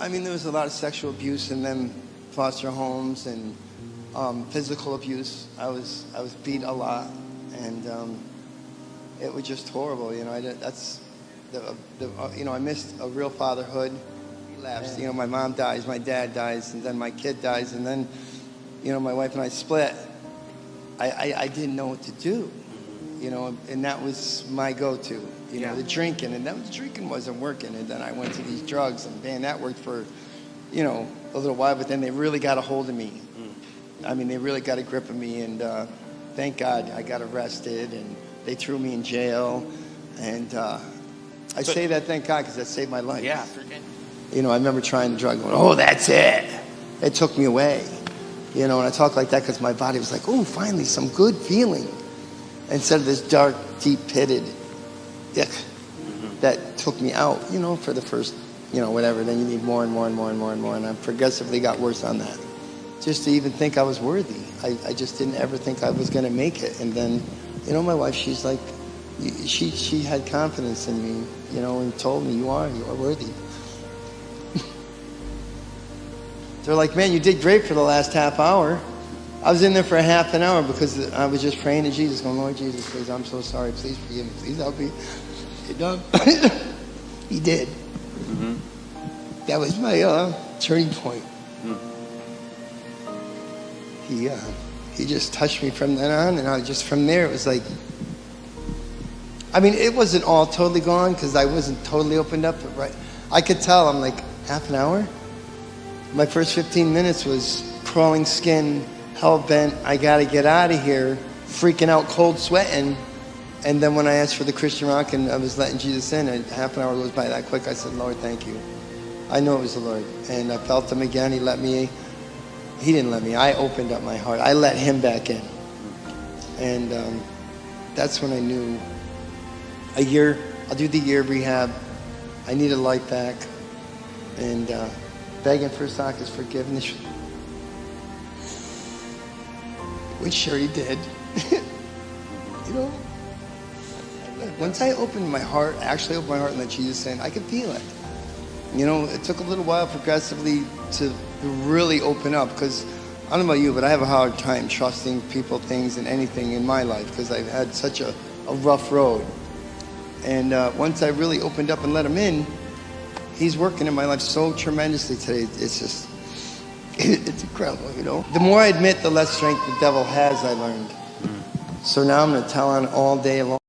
I mean, there was a lot of sexual abuse in them foster homes and physical abuse. I was beat a lot, and it was just horrible. You know, I missed a real fatherhood. Relapsed. You know, my mom dies, my dad dies, and then my kid dies, and then, you know, my wife and I split. I didn't know what to do, you know, and that was my go-to. You know, the drinking, and then the drinking wasn't working, and then I went to these drugs, and man, that worked for, you know, a little while, but then they really got a hold of me. I mean, they really got a grip of me, and thank God I got arrested, and they threw me in jail, and I say that thank God because that saved my life. Yeah. You know, I remember trying the drug, going, oh, that's it. It took me away. You know, and I talk like that because my body was like, oh, finally, some good feeling. Instead of this dark, deep-pitted ick that took me out, you know, for the first, you know, whatever. Then you need more and more and more and more and more. And I progressively got worse on that. Just to even think I was worthy. I just didn't ever think I was going to make it. And then, you know, my wife, she's like, she had confidence in me, you know, and told me, you are worthy. They're like, man, you did great for the last half hour. I was in there for a half an hour because I was just praying to Jesus, going, Lord Jesus, please, I'm so sorry. Please forgive me. Please help me. He did. That was my turning point. He just touched me from then on, and I just from there, it was like, I mean, it wasn't all totally gone because I wasn't totally opened up, but right, I could tell. I'm like, half an hour? My first 15 minutes was crawling skin, hell-bent, I gotta get out of here, freaking out, cold sweating. And then when I asked for the Christian rock and I was letting Jesus in, and half an hour goes by that quick, I said, Lord, thank you. I know it was the Lord. And I felt him again. He didn't let me. I opened up my heart. I let him back in. And that's when I knew I'll do the year of rehab. I need a life back. And begging for Saka's forgiveness, which sure he did. You know, once I opened my heart, actually opened my heart and let Jesus in, I could feel it. You know, it took a little while progressively to really open up because I don't know about you, but I have a hard time trusting people, things, and anything in my life because I've had such a rough road. And once I really opened up and let him in, he's working in my life so tremendously today. It's just, it's incredible, you know. The more I admit, the less strength the devil has, I learned. So now I'm going to tell on all day long.